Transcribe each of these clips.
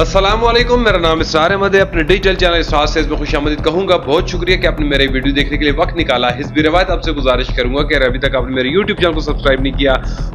अस्सलामुअलैकुम, मेरा नाम इसरार अहमद है। अपने डिजिटल चैनल इसरार से इसमें खुशामदीद कहूँगा। बहुत शुक्रिया कि आपने मेरे वीडियो देखने के लिए वक्त निकाला। हिस्ब रिवायत आपसे गुजारिश करूँगा कि अगर अभी तक आपने मेरे यूट्यूब चैनल को सब्सक्राइब नहीं किया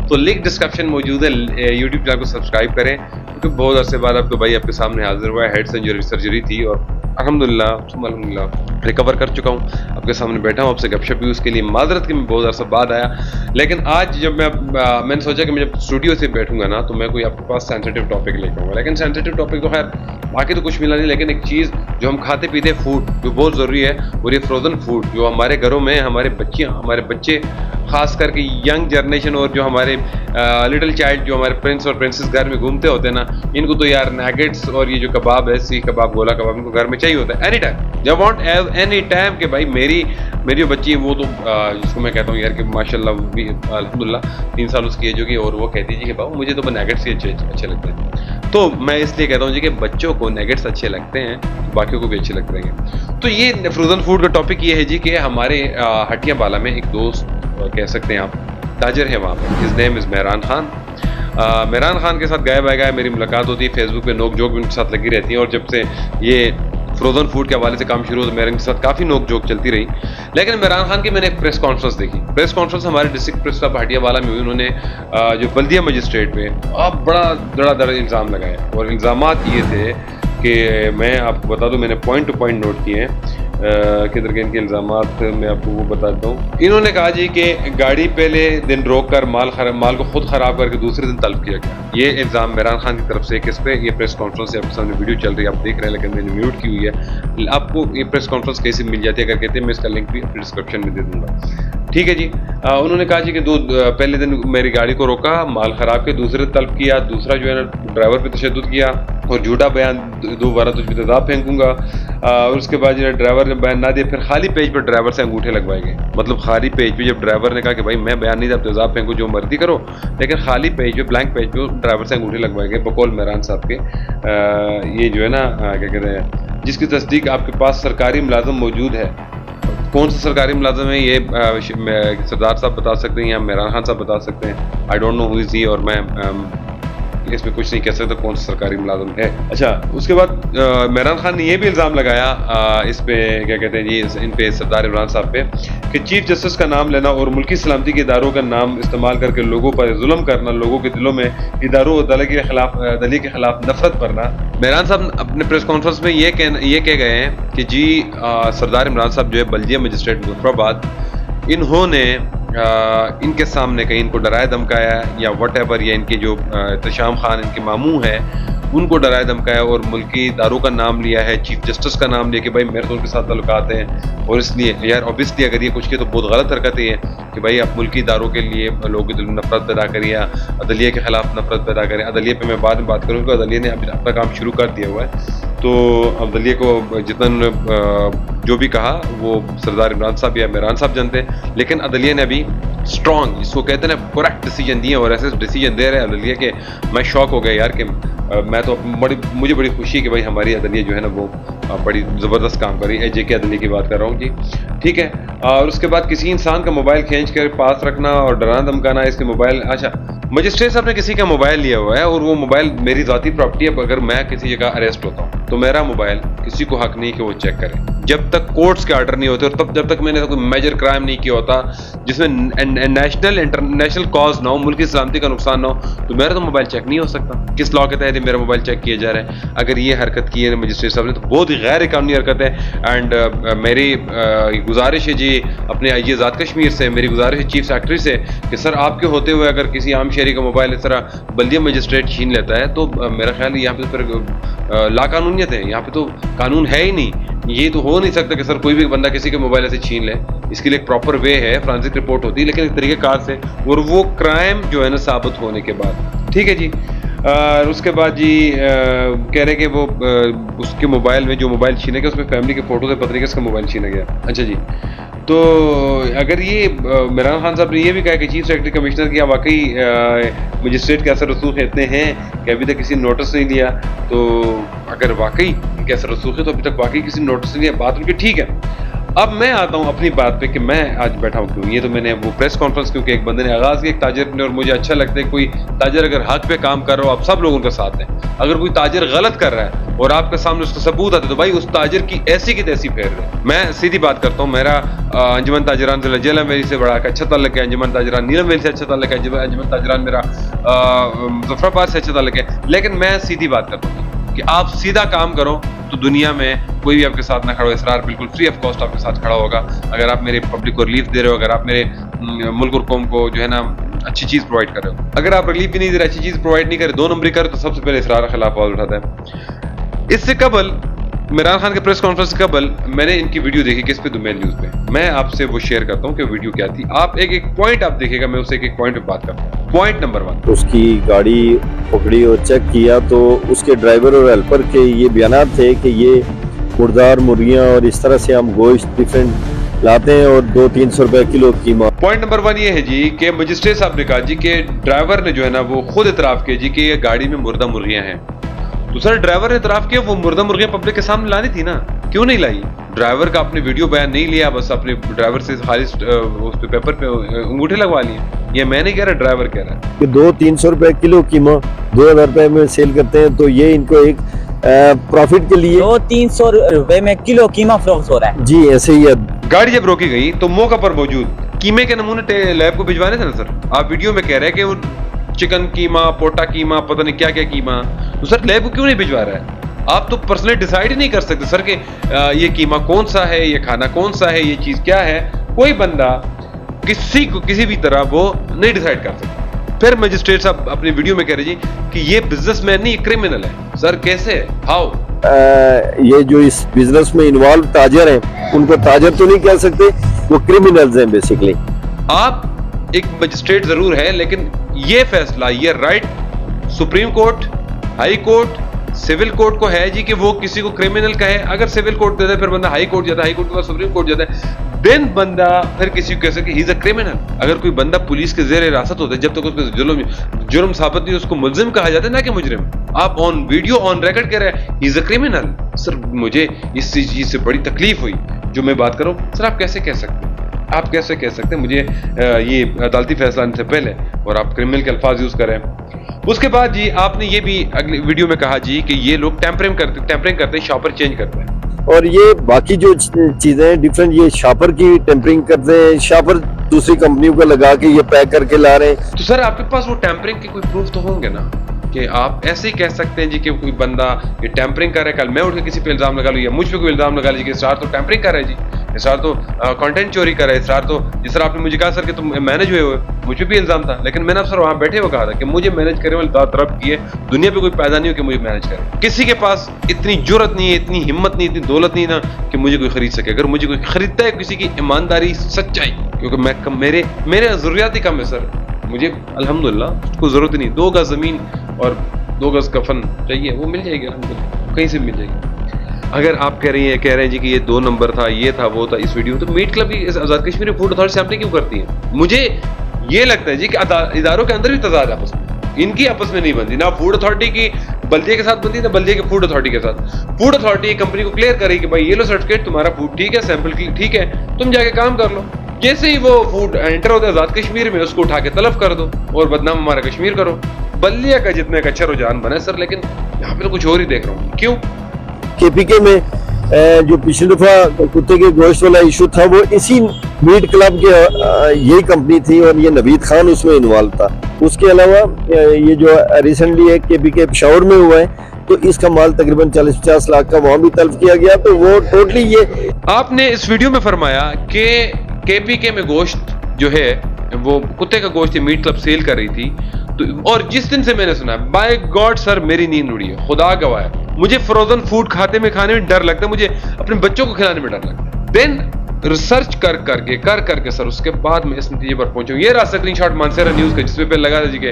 तो लिंक डिस्क्रिप्शन मौजूद है, यूट्यूब चैनल को सब्सक्राइब करें, क्योंकि बहुत अरसे बाद आपको भाई आपके सामने हाजिर हुआ है। हेड सर्जरी थी और अल्हम्दुलिल्लाह रिकवर कर चुका हूँ, आपके सामने बैठा हूँ, आपसे गपशप भी उसके लिए माजरत कि मैं बहुत अरसा बाद आया। लेकिन आज जब मैंने सोचा कि मैं जब स्टूडियो से बैठूंगा ना तो मैं कोई आपके पास सेंसिटिव टॉपिक लेकर आऊँगा। लेकिन सेंसिटिव टॉपिक तो खैर बाकी तो कुछ मिला नहीं, लेकिन एक चीज़ जो हम खाते पीते फूड जो बहुत ज़रूरी है और ये फ्रोज़न फूड जो हमारे घरों में हमारे बच्चे खास करके यंग जनरेशन और जो हमारे लिटिल चाइल्ड जो हमारे प्रिंस और प्रिंसेस घर में घूमते होते हैं ना, इनको तो यार नैगेट्स और ये जो कबाब है, सीख कबाब, गोला कबाब, इनको घर में चाहिए होता है एनी टाइम। जब वांट एनी टाइम कि भाई मेरी बच्ची वो तो जिसको मैं कहता हूँ यार कि माशाल्लाह भी अल्हम्दुलिल्लाह 3 साल उसकी एज होगी और वो कहती है कि बाबू मुझे तो नैगेट्स ही अच्छे लगते हैं। तो मैं इसलिए कहता हूँ जी कि बच्चों को नैगेट्स अच्छे लगते हैं तो बाकियों को भी अच्छे लगते हैं। तो ये फ्रोज़न फूड का टॉपिक ये है जी कि हमारे हटिया बाला में एक दोस्त कह सकते हैं आप, ताजर है वहाँ पर, his name is Mehran Khan. Mehran Khan के साथ गायब आएगा मेरी मुलाकात होती है, फेसबुक पे नोक जोक भी उनके साथ लगी रहती है और जब से ये फ्रोज़न फूड के हवाले से काम शुरू हुआ तो मेरे साथ काफ़ी नोक जोक चलती रही। लेकिन मेहरान खान की मैंने एक प्रेस कॉन्फ्रेंस देखी। प्रेस कॉन्फ्रेंस हमारे डिस्ट्रिक्ट प्रेस क्लब हटियावाला में हुई। उन्होंने जो बल्दिया मजिस्ट्रेट पे अब बड़ा धड़ाधड़ इल्ज़ाम लगाया और इल्ज़ामात ये थे कि मैं आपको बता दूं, मैंने पॉइंट टू पॉइंट नोट किए हैं किधर के इनके इल्ज़ामात मैं आपको वो बताता हूँ। इन्होंने कहा जी कि गाड़ी पहले दिन रोक कर माल को खुद ख़राब करके दूसरे दिन तलब किया गया। ये इल्ज़ाम मेहरान खान की तरफ से किस पे, ये प्रेस कॉन्फ्रेंस से आपके सामने वीडियो चल रही है, आप देख रहे हैं, लेकिन मैंने म्यूट की हुई है। आपको ये प्रेस कॉन्फ्रेंस कैसे मिल जाती है अगर कहते हैं, मैं इसका लिंक भी अपने डिस्क्रिप्शन में दे दूँगा। ठीक है जी। उन्होंने कहा जी कि पहले दिन मेरी गाड़ी को रोका, माल ख़राब के, दूसरे तलब किया, दूसरा जो है ना ड्राइवर पे तशद्दुद किया और झूठा बयान, दोबारा तुझ पे तेज़ाब फेंकूंगा। और उसके बाद जो है ड्राइवर ने बयान ना दिया, फिर खाली पेज पर ड्राइवर से अंगूठे लगवाए गए। मतलब खाली पेज पे जब ड्राइवर ने कहा कि भाई मैं बयान नहीं था, तेज़ाब फेंको, जो मर्जी करो, लेकिन खाली पेज पे, ब्लैंक पेज पे ड्राइवर से अंगूठे लगवाए गए बकौल मेहरान साहब के। ये जो है ना क्या कहते हैं, जिसकी तस्दीक आपके पास सरकारी मुलाजम मौजूद है। कौन सा सरकारी मुलाजम है ये सरदार साहब बता सकते हैं या मेहरान खान साहब बता सकते हैं। I don't know who is he, और मैं इसमें कुछ नहीं कह सकता कौन सा सरकारी मुलाजम है। अच्छा, उसके बाद मेहरान खान ने यह भी इल्ज़ाम लगाया इस पे, क्या कहते हैं जी, इन पे सरदार इमरान साहब पे, कि चीफ जस्टिस का नाम लेना और मुल्की सलामती के इदारों का नाम इस्तेमाल करके लोगों पर जुल्म करना, लोगों के दिलों में इदारों और दलील के खिलाफ नफरत भरना। मेहरान साहब अपने प्रेस कॉन्फ्रेंस में ये कह गए हैं कि जी सरदार इमरान साहब जो है बल्दिया मजिस्ट्रेट मुजफ्फराबाद, इन्होंने इनके सामने कहीं इनको डराया धमकाया या वट एवर, या इनके जो एहतशाम खान इनके मामू हैं उनको डराया धमकाया और मुल्की इदारों का नाम लिया है, चीफ जस्टिस का नाम लिया कि भाई मेरे तो उनके साथ ताल्लुकात हैं। और इसलिए यार ऑब्वियसली अगर ये कुछ किया तो बहुत गलत हरकत है कि भाई आप मुल्की इदारों के लिए लोगों के दिल में नफरत पैदा करिए, अदलिया के खिलाफ नफरत पैदा करें। अदलिया पे मैं बाद में बात करूँगा, अदलिया ने अभी अपना काम शुरू कर दिया हुआ है, तो अदलिया को जितन जो भी कहा वो सरदार इमरान साहब या मेहरान साहब जानते हैं, लेकिन अदलिया ने अभी स्ट्रॉन्ग, जिसको कहते हैं ना, करेक्ट डिसीजन दिए और ऐसे डिसीजन दे रहे हैं अदलिया के। मैं शॉक हो गया यार कि मैं तो मुझे बड़ी खुशी है कि भाई हमारी अदलिया जो है ना वो बड़ी ज़बरदस्त काम कर रही है। जे के अदलिया की बात कर रहा हूँ जी, ठीक है। और उसके बाद किसी इंसान का मोबाइल खींच कर पास रखना और डराना धमकाना, इसके मोबाइल, अच्छा मजिस्ट्रेट साहब ने किसी का मोबाइल लिया हुआ है और वो मोबाइल मेरी ज़ाती प्रॉपर्टी है। अगर मैं किसी जगह अरेस्ट होता हूँ तो मेरा मोबाइल किसी को हक नहीं कि वो चेक करे जब तक कोर्ट्स के ऑर्डर नहीं होते, और तब जब तक मैंने कोई मेजर क्राइम नहीं किया होता जिसमें नेशनल इंटरनेशनल कॉज ना हो, मुल्क की सलामती का नुकसान ना हो, तो मेरा तो मोबाइल चेक नहीं हो सकता। किस लॉ के तहत मेरा मोबाइल चेक किया जा रहा है? अगर ये हरकत की है मजिस्ट्रेट साहब ने तो बहुत ही गैर कानूनी हरकत है। एंड मेरी गुजारिश है जी अपने IG आज़ाद कश्मीर से, मेरी गुजारिश है चीफ सेक्रेटरी से कि सर आपके होते हुए अगर किसी आम शहरी का मोबाइल इस तरह बल्दिया मजिस्ट्रेट छीन लेता है तो मेरा ख्याल है यहाँ पे फिर लाकानूनियत है, यहाँ पे तो कानून है ही नहीं। ये तो हो नहीं सकता कि सर कोई भी बंदा किसी के मोबाइल ऐसे छीन ले। इसके लिए एक प्रॉपर वे है, फोरेंसिक रिपोर्ट होती है, लेकिन एक तरीक़ेकार से, और वो क्राइम जो है ना साबित होने के बाद। ठीक है जी। उसके बाद जी कह रहे कि वो उसके मोबाइल में जो मोबाइल छीना गया उसमें फैमिली के फ़ोटो से पता नहीं किसका मोबाइल छीना गया। अच्छा जी, तो अगर ये मेहरान खान साहब ने ये भी कहा कि चीफ सेक्रेटरी कमिश्नर की वाकई मजिस्ट्रेट के असर रसूख इतने हैं कि अभी तक किसी ने नोटिस नहीं लिया, तो अगर वाकई इनके असर रसूख है तो अभी तक वाकई किसी ने नोटिस नहीं लिया, बात उनकी ठीक है। अब मैं आता हूँ अपनी बात पे कि मैं आज बैठा हूँ क्यों। ये तो मैंने वो प्रेस कॉन्फ्रेंस क्योंकि एक बंदे ने आगाज की, एक ताजिर ने, और मुझे अच्छा लगता है कोई ताजिर अगर हक पे काम कर रहा हो आप सब लोग उनका साथ दें। अगर कोई ताजिर गलत कर रहा है और आपके सामने उसका सबूत आता है तो भाई उस ताजिर की ऐसी की तैसी फेर रहे। मैं सीधी बात करता हूँ, मेरा अंजुमन ताजिरान जेलम वैली से बड़ा अच्छा ताल्लुक है, अंजुमन ताजिरान नीलम वैली से अच्छा ताल्लुक है, अंजुमन ताजिरान मेरा मुजफ्फराबाद से अच्छा ताल्लुक है। लेकिन मैं सीधी बात करता हूँ कि आप सीधा काम करो तो दुनिया में कोई भी आपके साथ ना खड़ा हो। इसरार बिल्कुल फ्री ऑफ कॉस्ट आपके साथ खड़ा होगा। अगर आप मेरे पब्लिक को रिलीफ दे रहे हो, अगर आप मेरे मुल्क और कौम को जो है ना अच्छी चीज प्रोवाइड कर रहे हो, अगर आप रिलीफ भी नहीं दे रहे, अच्छी चीज प्रोवाइड नहीं कर रहे, 2 नंबरी कर, तो सबसे पहले इसरार के खिलाफ आवाज उठाता है। इससे कबल इमरान खान के प्रेस कॉन्फ्रेंस के कबल मैंने इनकी वीडियो देखी किस पे, दुमेल न्यूज पे। मैं आपसे वो शेयर करता हूँ कि वीडियो क्या थी। आप एक एक पॉइंट आप देखिएगा, मैं उसे एक एक पॉइंट पे बात करता हूँ। पॉइंट नंबर 1, उसकी गाड़ी पकड़ी और चेक किया तो उसके ड्राइवर और हेल्पर के ये बयान थे कि ये मुर्दार मुर्गियां और इस तरह से हम गोश्त डिफरेंट लाते हैं और 200-300 रुपए किलो कीमत। पॉइंट नंबर 1 ये है जी कि मजिस्ट्रेट साहब ने कहा जी कि ड्राइवर ने जो है ना वो खुद इतराफ किया जी कि ये गाड़ी में मुर्दा मुर्गियां हैं। तो सर ड्राइवर ने इतराफ किया, वो मुर्दा मुर्गियां पब्लिक के सामने लानी थी ना, क्यों नहीं लाई? ड्राइवर का अपने वीडियो बयान नहीं लिया, बस अपने ड्राइवर से खाली उस पे पेपर पे अंगूठे लगवा लिए। ये मैं नहीं कह रहा, ड्राइवर कह रहा है कि 200-300 रुपए किलो कीमत 2000 रुपए में सेल करते हैं, तो ये इनको एक प्रॉफिट के लिए 200-300 रुपए में किलो कीमा फरोख्त हो रहा है। जी ऐसे ही है। गाड़ी जब रोकी गई तो मौका पर मौजूद कीमे के नमूने लैब को भिजवाने थे ना सर। आप वीडियो में कह रहे हैं कि वो चिकन कीमा, पोटा कीमा, पता नहीं क्या क्या कीमा, तो सर लैब को क्यों नहीं भिजवा रहा है? आप तो पर्सनली डिसाइड ही नहीं कर सकते सर कि ये कीमा कौन सा है, ये खाना कौन सा है, ये चीज क्या है। कोई बंदा किसी को किसी भी तरह वो नहीं डिसाइड कर सकता। फिर मजिस्ट्रेट साहब अपनी वीडियो में कह रहे जी कि ये बिजनेसमैन नहीं, क्रिमिनल है। सर कैसे, हाउ? ये जो इस बिजनेस में इन्वॉल्व ताजर हैं उनको ताजर तो नहीं कह सकते, वो क्रिमिनल्स हैं बेसिकली। आप एक मजिस्ट्रेट जरूर है, लेकिन ये फैसला, ये right supreme court, high court, civil court को है जी कि वो किसी को क्रिमिनल कहे। अगर सिविल कोर्ट देता है फिर बंदा हाई कोर्ट जाता है, हाई कोर्ट के बाद सुप्रीम कोर्ट जाता है, देन बंदा फिर किसी को कह सके ही इज अ क्रिमिनल। अगर कोई बंदा पुलिस के जेर हिरासत होता है, जब तक उसको जुर्म साबित नहीं उसको मुल्जिम कहा जाता है, ना कि मुजरिम। आप ऑन वीडियो ऑन रिकॉर्ड कह रहे हैं he is a criminal. Sir मुझे इस चीज से बड़ी तकलीफ हुई जो मैं बात करूं। सर आप कैसे कह सकते हैं, आप कैसे कह सकते हैं मुझे ये अदालती फैसला आने से पहले और आप क्रिमिनल के अल्फाज यूज करें। उसके बाद जी आपने ये भी अगली वीडियो में कहा जी कि ये लोग टेम्परिंग करते हैं, शॉपर चेंज करते हैं। और ये बाकी जो चीजें डिफरेंट, ये शॉपर की टेम्परिंग करते हैं, शॉपर दूसरी कंपनियों को लगा के ये पैक करके ला रहे हैं। तो सर आपके पास वो टेम्परिंग के कोई प्रूफ तो होंगे ना, कि आप ऐसे ही कह सकते हैं जी कि कोई बंदा ये टेम्परिंग कर रहा है, कल मैं उठ के किसी पे इल्जाम लगा लूं या मुझ पे कोई इल्जाम लगा लीजिए कि इसरार तो टेम्परिंग कर रहा है जी, इसरार तो कंटेंट चोरी कर रहा है, इसरार तो जिस तरह आपने मुझे कहा सर कि तुम मैनेज हुए, मुझ पे भी इल्जाम था, लेकिन मैंने सर वहां बैठे हुए कहा था कि मुझे मैनेज करने वाली दात रब की है, दुनिया पे कोई पैदा नहीं हो कि मुझे मैनेज करे। किसी के पास इतनी जुर्रत नहीं है, इतनी हिम्मत नहीं, इतनी दौलत नहीं ना कि मुझे कोई खरीद सके। अगर मुझे कोई खरीदता है किसी की ईमानदारी, सच्चाई, क्योंकि मैं मेरे जरूरियात ही कम है सर, मुझे अल्हम्दुलिल्लाह कोई जरूरत नहीं। 2 गज जमीन और 2 गज कफन चाहिए, वो मिल जाएगी अल्हम्दुलिल्लाह, कहीं से मिल जाएगी। अगर आप कह रहे हैं जी कि ये 2 नंबर था, ये था, वो था इस वीडियो में, तो मीट क्लब की आजाद कश्मीर फूड अथॉरिटी से आपने क्यों करती है? मुझे ये लगता है जी कि इदारों के अंदर भी तजाद आपस में, इनकी आपस में नहीं बनती, ना फूड अथॉरिटी की बल्दिया के साथ बनती, ना बल्दिया के फूड अथॉरिटी के साथ। फूड अथॉरिटी कंपनी को क्लियर करेगी कि भाई ये लो सर्टिफिकेट, तुम्हारा फूड ठीक है, सैंपल ठीक है, तुम जाके काम कर लो। जैसे ही वो फूड एंटर होता है आजाद कश्मीर में, उसको उठा के तलब कर दो और बदनाम हमारा कश्मीर करो। बल्दिया का जितना एक अच्छा रुझान बना है सर, लेकिन यहाँ पे तो कुछ और ही देख रहा हूँ। क्यों? केपीके में जो पिछली दफा कुत्ते के गोश्त वाला इशू था, वो इसी मीट क्लब के यही कंपनी थी और ये नवीद खान उसमें इन्वॉल्व था। उसके अलावा ये जो रिसेंटली एक केपीके पेशावर में हुआ है, तो इसका माल तकरीबन 40-50 लाख का वहां भी तलब किया गया। तो वो टोटली ये आपने इस वीडियो में फरमाया कि केपीके में गोश्त जो है वो कुत्ते का गोश्त मीट क्लब सेल कर रही थी, तो और जिस दिन से मैंने सुना, बाय गॉड सर मेरी नींद उड़ी है, खुदा गवाह है, मुझे फ्रोजन फूड खाने में डर लगता है, मुझे अपने बच्चों को खिलाने में डर लगता है। देन रिसर्च कर करके सर उसके बाद मैं इस नतीजे पर पहुंचा। ये रहा स्क्रीनशॉट मानसेरा न्यूज का, जिसपे लगा था जी के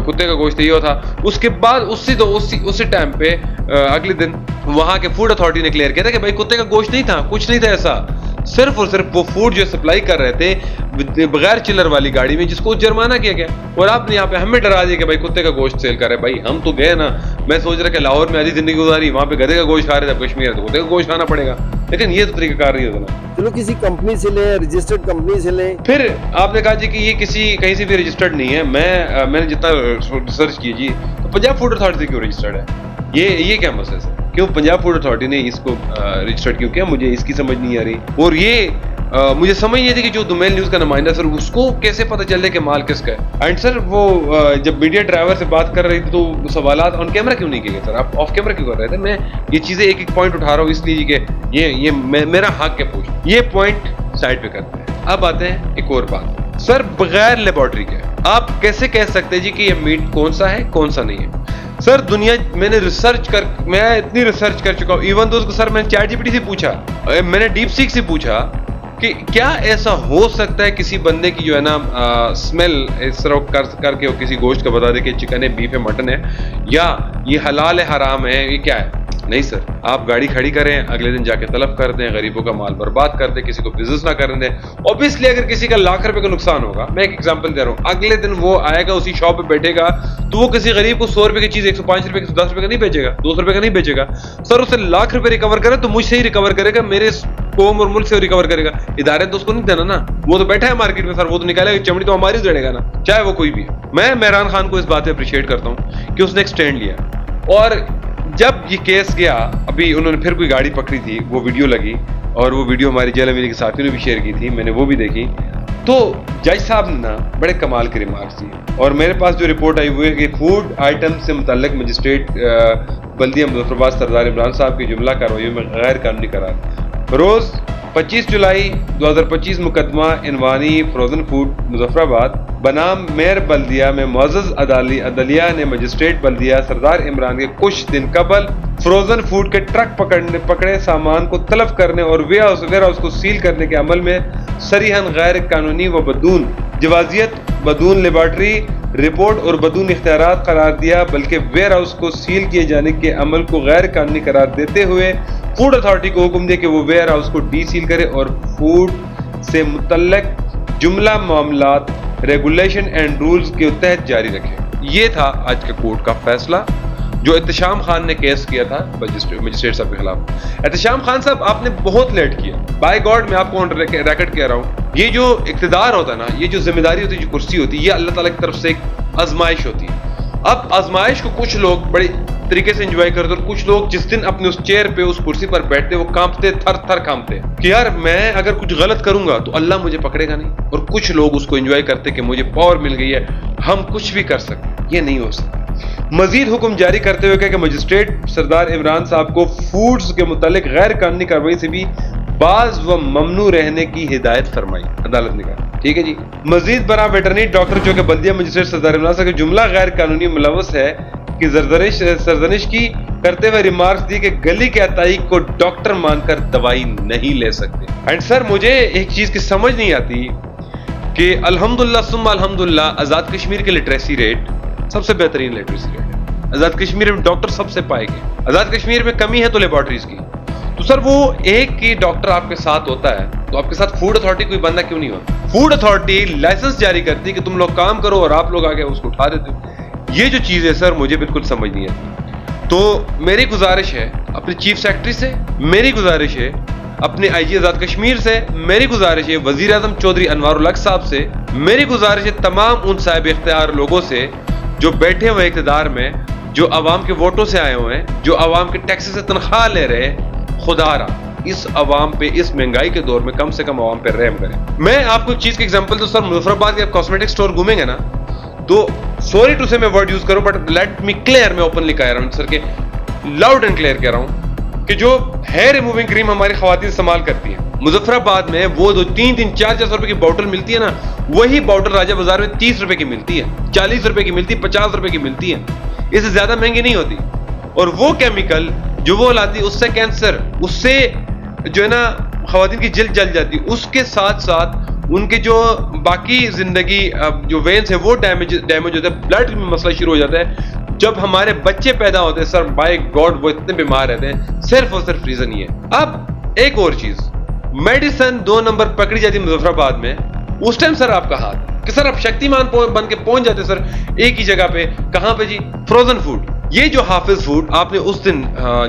कुत्ते का गोश्त ये था। उसके बाद उसी टाइम पे अगले दिन वहां के फूड अथॉरिटी ने क्लियर किया था कि भाई कुत्ते का गोश्त नहीं था, कुछ नहीं था ऐसा, सिर्फ और सिर्फ वो फूड जो सप्लाई कर रहे थे बगैर चिल्लर वाली गाड़ी में, जिसको जुर्माना किया गया। और आपने यहाँ पे हमें डरा दिया कि भाई कुत्ते का गोश्त सेल कर रहे हैं। भाई हम तो गए ना, मैं सोच रहा कि लाहौर में आधी जिंदगी गुजारी, वहां पे गधे का गोश्त खा रहे थे, कश्मीर तो कुत्ते का गोश्त खाना पड़ेगा। लेकिन ये तो तरीकाकार नहीं होता ना। चलो किसी कंपनी से लें, रजिस्टर्ड कंपनी से लें। फिर आपने कहा जी कि ये किसी कहीं से भी रजिस्टर्ड नहीं है। मैंने जितना रिसर्च की जी, तो पंजाब फूड अथॉरिटी से क्यों रजिस्टर्ड है? ये क्या मसला है सर? क्यों पंजाब फूड अथॉरिटी ने इसको रजिस्टर्ड क्यों किया? मुझे इसकी समझ नहीं आ रही। और ये मुझे समझ नहीं थी कि जो दुमेल न्यूज़ का नुमाइंदा सर, उसको कैसे पता चल जाए कि माल किसका है। एंड सर वो जब मीडिया ड्राइवर से बात कर रही थी तो सवालात ऑन कैमरा क्यों नहीं किए गए सर? आप ऑफ कैमरा क्यों कर रहे थे? मैं ये चीज़ें एक एक पॉइंट उठा रहा हूँ इसलिए कि ये मेरा हक है पूछ, ये पॉइंट साइड पे करते हैं। अब आते हैं एक और बात सर, बगैर लेबोरेटरी के आप कैसे कह सकते हैं जी कि ये मीट कौन सा है कौन सा नहीं है? सर दुनिया, मैं इतनी रिसर्च कर चुका हूँ। इवन तो सर मैंने ChatGPT से पूछा, मैंने DeepSeek से पूछा कि क्या ऐसा हो सकता है किसी बंदे की जो है ना स्मेल इस तरह करके वो किसी गोश्त का बता दे कि चिकन है, बीफ है, मटन है, या ये हलाल है, हराम है, ये क्या है? नहीं सर, आप गाड़ी खड़ी करें, अगले दिन जाके तलब कर दें, गरीबों का माल बर्बाद कर दें, किसी को बिजनेस ना करने दें। ऑब्वियसली अगर किसी का लाख रुपए का नुकसान होगा, मैं एक एग्जांपल दे रहा हूँ, अगले दिन वो आएगा उसी शॉप पे बैठेगा तो वो किसी गरीब को 100 रुपए की चीज 105 रुपए, 110 रुपए का नहीं बेचेगा, 200 रुपए का नहीं बेचेगा। सर उसे लाख रुपए रिकवर करे तो मुझसे ही रिकवर करेगा, मेरे कौम और मुल्क से रिकवर करेगा। इदारे तो उसको नहीं देना ना, वो तो बैठा है मार्केट में सर, वो तो निकालेगा, चमड़ी तो हमारी जड़ेगा ना, चाहे वो कोई भी है। मैं मेहरान खान को इस बात पे अप्रिशिएट करता हूँ कि उसने एक स्टैंड लिया। और जब ये केस गया, अभी उन्होंने फिर कोई गाड़ी पकड़ी थी, वो वीडियो लगी और वो वीडियो हमारे जेल अमीरी के साथियों ने भी शेयर की थी, मैंने वो भी देखी। तो जज साहब ने ना बड़े कमाल के रिमार्क्स दिए और मेरे पास जो रिपोर्ट आई हुई है कि फूड आइटम से मुतल्लिक मजिस्ट्रेट बल्दिया मुजफ्फराबाद सरदार इमरान साहब की जुमला कार्रवाई में गैर कानूनी करार। रोज 25 जुलाई 2025 मुकदमा इनवानी फ्रोजन फूड मुजफ्फराबाद बनाम मेयर बल्दिया में मुअज़्ज़ज़ अदलिया ने मजिस्ट्रेट बल्दिया सरदार इमरान के कुछ दिन कबल फ्रोजन फूड के ट्रक पकड़े सामान को तलब करने और वेयरहाउस को सील करने के अमल में सरीहन गैर कानूनी व बदून जवाजियत, बदून लेबॉर्ट्री रिपोर्ट और बदून इख्तियारात करार दिया, बल्कि वेयरहाउस को सील किए जाने के अमल को गैर कानूनी करार देते हुए फूड अथॉरिटी को हुक्म दिया कि वो वेयरहाउस को डीसील करे और फूड से मुतल्लिक जुमला मामलात रेगुलेशन एंड रूल्स के तहत जारी रखे। ये था आज के कोर्ट का फैसला जो एहतशाम खान ने केस किया था मजिस्ट्रेट साहब के खिलाफ। एहतशाम खान साहब, आपने बहुत लेट किया, बाय गॉड मैं आपको रैकेट कह रहा हूँ। ये जो इख्तिदार होता है ना, ये जो जिम्मेदारी होती है, जो कुर्सी होती है, ये अल्लाह ताला की तरफ से एक आजमाइश होती है। अब आजमाइश को कुछ लोग बड़े तरीके से एंजॉय करते और कुछ लोग जिस दिन अपने उस चेयर पे उस कुर्सी पर बैठते वो कांपते, थर थर कांपते कि यार मैं अगर कुछ गलत करूंगा तो अल्लाह मुझे पकड़ेगा नहीं। और कुछ लोग उसको एंजॉय करते कि मुझे पावर मिल गई है, हम कुछ भी कर सकते। ये नहीं हो सकता। मजीद हुक्म जारी करते हुए कहा कि मजिस्ट्रेट सरदार इमरान साहब को फूड्स के मुतालिक गैर कानूनी कार्रवाई से भी बाज व ममनू रहने की हिदायत फरमाई, अदालत ने कहा। ठीक है जी। मजीद बरा वेटरनरी डॉक्टर जो कि बल्दिया मजिस्ट्रेट सरदार इमरान साहब का जुमला गैर कानूनी मुलव्वस है कि सरजनिश की करते हुए रिमार्क्स दी कि गली के अताई को डॉक्टर मानकर दवाई नहीं ले सकते। एंड सर मुझे एक चीज की समझ नहीं आती कि अल्हम्दुलिल्लाह सुम्मा अल्हम्दुलिल्लाह आजाद कश्मीर के लिटरेसी रेट सबसे बेहतरीन लिटरेसी रेट है। आजाद कश्मीर में डॉक्टर सबसे पाए गए। आजाद कश्मीर में कमी है तो लेबोरेटरीज की। तो सर वो एक ही डॉक्टर आपके साथ होता है तो आपके साथ फूड अथॉरिटी कोई बंदा क्यों नहीं होता? फूड अथॉरिटी लाइसेंस जारी करती है कि तुम लोग काम करो और आप लोग आगे उसको उठा देते हो। ये जो चीज है सर मुझे बिल्कुल समझ नहीं आती। तो मेरी गुजारिश है अपने चीफ सेक्रेटरी से, मेरी गुजारिश है अपने आईजी आजाद कश्मीर से, मेरी गुजारिश है वजीर आजम चौधरी अनवारुल हक साहब से, मेरी गुजारिश है तमाम उन साहिब इख्तियार लोगों से जो बैठे हुए इख्तिदार में, जो अवाम के वोटों से आए हुए हैं, जो अवाम के टैक्स से तनख्वाह ले रहे हैं, खुदारा इस अवाम पे इस महंगाई के दौर में कम से कम अवाम पे रहम करें। मैं आपको चीज का एग्जांपल तो सर मुजफ्फराबाद के आप कॉस्मेटिक स्टोर घूमेंगे ना तो सॉरी टू से मैं वर्ड यूज करूं बट लेट मी क्लियर, मैं ओपनली कह रहा हूं सर के लाउड एंड क्लियर कह रहा हूं कि जो हेयर रिमूविंग क्रीम हमारी खवातीन इस्तेमाल करती हैं मुजफ्फराबाद में वो 2-3 4 रुपए की बोतल मिलती है ना, वही बोतल राजा बाजार में 30 रुपए की मिलती है, 40 रुपए की मिलती है, 50 रुपए की मिलती है, इससे ज्यादा महंगी नहीं होती। और वो केमिकल जो वो लाती है उससे कैंसर, उससे जो है ना खवातीन की जिल्द जल जाती है, उसके साथ साथ उनके जो बाकी जिंदगी जो वेन्स है वो डैमेज होता है, ब्लड में मसला शुरू हो जाता है। जब हमारे बच्चे पैदा होते हैं सर बाय गॉड वो इतने बीमार रहते हैं, सिर्फ और सिर्फ रीजन ये है। अब एक और चीज, मेडिसिन 2 नंबर पकड़ी जाती है मुजफ्फराबाद में, उस टाइम सर आपका हाथ कि सर आप शक्तिमान बन के पहुंच जाते सर एक ही जगह पे, कहां पे जी? Frozen food. ये जो हाफिज फूड आपने उस दिन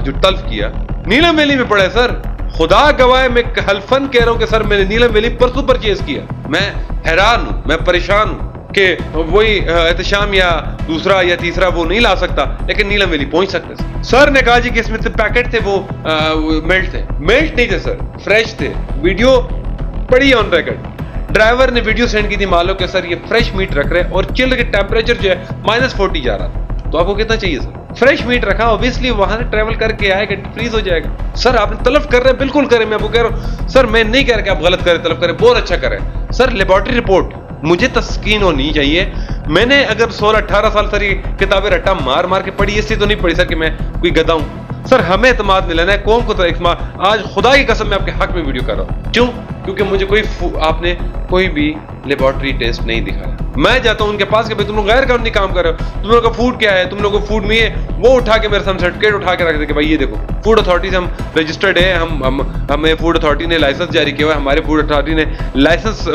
जो तल्फ किया नीलम वैली में पड़ा है सर, खुदा गवाह मैं हल्फन कह रहा हूं कि सर मैंने नीलम वैली परसों परचेज किया। मैं हैरान हूं, मैं परेशान हूं कि वही एहतशाम या दूसरा या तीसरा वो नहीं ला सकता, लेकिन नीलम वैली पहुंच सकते। सर ने कहा जी कि इसमें से पैकेट थे वो मेल्ट थे। मेल्ट नहीं थे सर, फ्रेश थे। वीडियो पड़ी ऑन रिकॉर्ड। ड्राइवर ने वीडियो सेंड की थी, मान लो कि सर ये फ्रेश मीट रख रहे हैं और चिल्ड के टेम्परेचर जो है -40 जा रहा था। तो आपको कितना चाहिए सर? फ्रेश मीट रखा, ऑब्वियसली वहां से ट्रेवल करके आएगा, फ्रीज हो जाएगा। सर आपने तलब कर रहे हैं, बिल्कुल करें। मैं आपको कह रहा हूं सर, मैं नहीं कह रहा कि आप गलत करें, तलब करें, बहुत अच्छा करें सर। लेबोरेटरी रिपोर्ट मुझे तस्कीन होनी चाहिए। मैंने अगर 16-18 साल सर ये किताबें रट्टा मार मार के पढ़ी, इसलिए तो नहीं पढ़ी सर कि मैं कोई गधा हूं। सर हमें एतमाद मिलाना है, कौम को तो एतमाद। आज खुदा की कसम मैं आपके हक में वीडियो कर रहा हूं। क्यों? क्योंकि मुझे आपने कोई भी लेबोरेटरी टेस्ट नहीं दिखाया। मैं जाता हूं उनके पास कि भाई तुम लोग गैर कानूनी काम कर रहे हो, तुम लोगों का फूड क्या है, तुम लोगों को फूड में है, वो उठा के मेरे सामने सर्टिफिकेट उठा के रख दे कि भाई ये देखो फूड अथॉरिटी से हम रजिस्टर्ड है, हमें फूड अथॉरिटी ने लाइसेंस जारी किया हुआ है, हमारे फूड अथॉरिटी ने लाइसेंस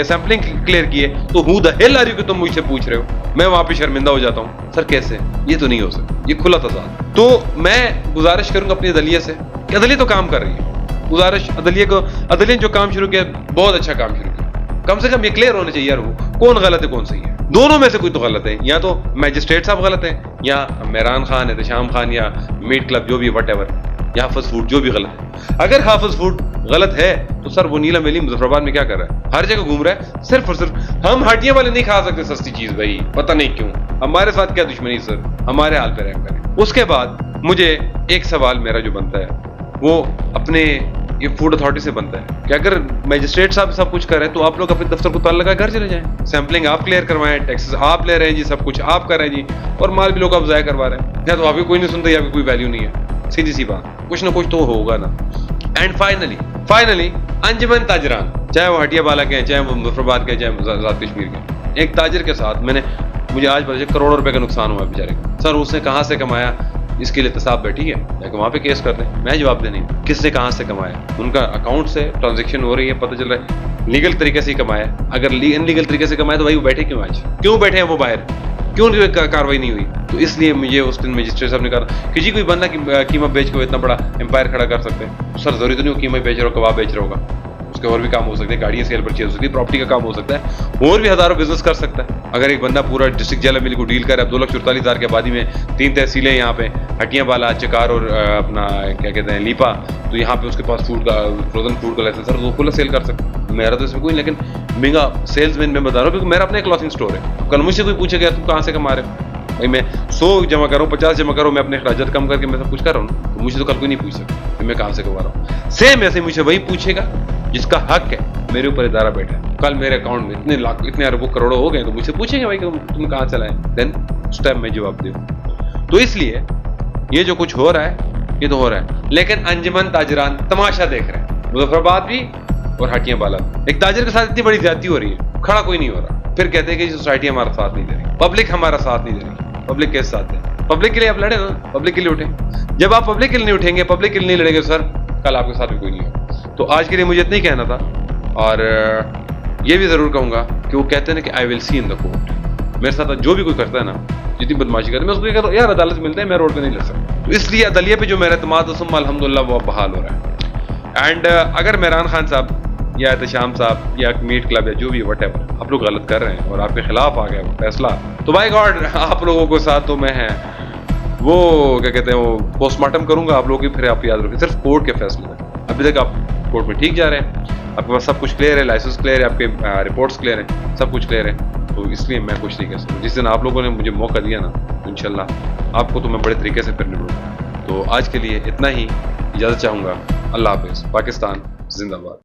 सैंपलिंग क्लियर की है। तो हूं द हेल आ रही हो कि तुम मुझसे पूछ रहे हो। मैं वहां पे शर्मिंदा हो जाता हूं। सर कैसे? ये तो नहीं हो सकता, ये खुला तजाद। तो मैं गुजारिश करूंगा अपनी अदलिया से कि अदलिया तो काम कर रही है। गुजारिश अदलिया जो काम शुरू किया, बहुत अच्छा काम शुरू किया। कम से कम ये क्लियर होना चाहिए यार, कौन गलत है कौन सही है। दोनों में से कोई तो गलत है, या तो मैजिस्ट्रेट साहब गलत है, या मेहरान खान, एहतशाम खान, या मीट क्लब जो भी वटेवर, या हाफिज फूड जो भी गलत है। अगर हाफिज फूड गलत है तो सर वो नीलम वैली मुजफ्फराबाद में क्या कर रहा है? हर जगह घूम रहा है। सिर्फ और सिर्फ हम हटिया वाले नहीं खा सकते सस्ती चीज भाई, पता नहीं क्यों। हमारे साथ क्या दुश्मनी सर, हमारे हाल पे रहम करें। उसके बाद मुझे एक सवाल मेरा जो बनता है वो अपने ये फूड अथॉरिटी से बनता है कि अगर मैजिस्ट्रेट साहब सब कुछ कर रहे हैं तो आप लोग अपने दफ्तर को ताला लगा घर चले जाएं, सैंपलिंग आप क्लियर करवाएं, टैक्सेस आप ले रहे हैं जी, सब कुछ आप कर रहे हैं जी, और माल भी लोग आप ज़ाया करवा रहे हैं। या तो आपकी कोई नहीं सुनता या कोई वैल्यू नहीं है। सीधी सी बात, कुछ ना कुछ तो होगा ना। एंड फाइनली अंजुमन ताजरान, चाहे वो हटिया बाला के हैं, चाहे वो मुजफ्फराबाद के, चाहे आजाद कश्मीर के, एक ताजिर के साथ मुझे आज पता चला करोड़ों रुपए का नुकसान हुआ बेचारे का। सर उसने कहाँ से कमाया, इसके लिए तसाब बैठी है, जाके वहां पे केस कर दें। मैं जवाब देने किसने कहां से कमाया, उनका अकाउंट से ट्रांजैक्शन हो रही है, पता चल रहा है लीगल तरीके से ही कमाया। अगर इनलीगल तरीके से कमाया तो भाई वो बैठे क्यों? आज क्यों बैठे हैं वो बाहर? क्यों कार्रवाई नहीं हुई? तो इसलिए मुझे उस दिन मजिस्ट्रेट साहब ने कहा कि जी कोई बंदा कीमा बेच के इतना बड़ा एम्पायर खड़ा कर सकते हैं। सर जरूरी तो नहीं हो कीमा बेच रहा हो, कबाब बेच रहा होगा, उसके और भी काम हो सकते हैं, गाड़ियाँ सेल परचेज हो सकती है, प्रॉपर्टी का काम हो सकता है, और भी हजारों बिजनेस कर सकता है। अगर एक बंदा पूरा डिस्ट्रिक्ट जेल मिल को डील करे, अब 2,44,000 की आबादी में 3 तहसीलें यहाँ पे, हटिया बाला, चकार और अपना क्या कहते हैं लीपा, तो यहाँ पे उसके पास फूड का फ्रोजन फूड का लाइसेंस है, तो खुला सेल कर सकता है। मेरा तो इसमें कोई, लेकिन महंगा सेल्समैन मैं बता रहा हूँ क्योंकि मेरा अपना क्लॉथिंग स्टोर है। कल मुझसे कोई पूछेगा तुम कहाँ से कमा रहे हो, भाई मैं 100 जमा करूँ, 50 जमा करूँ, मैं अपने अखराजात कम करके मैं सब कुछ कर रहा हूँ, तो मुझे तो कल कोई नहीं पूछ सकता मैं कहाँ से कमा रहा हूँ। सेम ऐसे मुझे वही पूछेगा जिसका हक है, मेरे ऊपर इदारा बैठा है। कल मेरे अकाउंट में इतने लाख, इतने अरबों करोड़ों हो गए तो मुझसे पूछेंगे भाई तुम कहाँ चलाए, देन उस टाइम मैं जवाब दूँ। तो इसलिए ये जो कुछ हो रहा है ये तो हो रहा है, लेकिन अंजुमन ताजरान तमाशा देख रहे हैं, मुजफ्फराबाद भी और हटिया बाला। एक ताजिर के साथ इतनी बड़ी ज्यादती हो रही है, खड़ा कोई नहीं हो रहा, फिर कहते हैं कि सोसाइटी हमारा साथ नहीं दे रही, पब्लिक हमारा साथ नहीं दे रही। पब्लिक के साथ है, पब्लिक के लिए आप लड़े ना, पब्लिक के लिए उठे। जब आप पब्लिक के लिए नहीं उठेंगे, पब्लिक के लिए नहीं लड़ेंगे सर, कल आपके साथ भी कोई नहीं हो। तो आज के लिए मुझे इतना ही कहना था, और ये भी जरूर कहूंगा कि वो कहते हैं ना कि I will see in the court. मेरे साथ जो भी कोई करता है ना, जितनी बदमाशी करता है, मैं उसको कहता हूँ यार अदालत मिलते हैं, मैं रोड पे नहीं लड़ सकता। तो इसलिए अदलिया पे जो मेरा एतमाद अल्हम्दुलिल्लाह वो बहाल हो रहा है। एंड अगर मेहरान खान साहब या एहतशाम साहब या मीट क्लब या जो भी वटेवर आप लोग गलत कर रहे हैं और आपके खिलाफ आ गया वो फैसला, तो बाय गॉड आप लोगों के साथ तो मैं है वो क्या कहते हैं वो पोस्टमार्टम करूंगा आप लोगों की। फिर आप याद रखें सिर्फ कोर्ट के फैसले में, अभी तक आप कोर्ट में ठीक जा रहे हैं, आपके पास सब कुछ क्लियर है, लाइसेंस क्लियर है, आपके रिपोर्ट्स क्लियर है, सब कुछ क्लियर है। तो इसलिए मैं कुछ नहीं कह सकता। जिस दिन आप लोगों ने मुझे मौका दिया ना, तो इंशाल्लाह आपको तो मैं बड़े तरीके से फिर निभाऊंगा। तो आज के लिए इतना ही, इजाज़त चाहूँगा। अल्लाह हाफिज़। पाकिस्तान जिंदाबाद।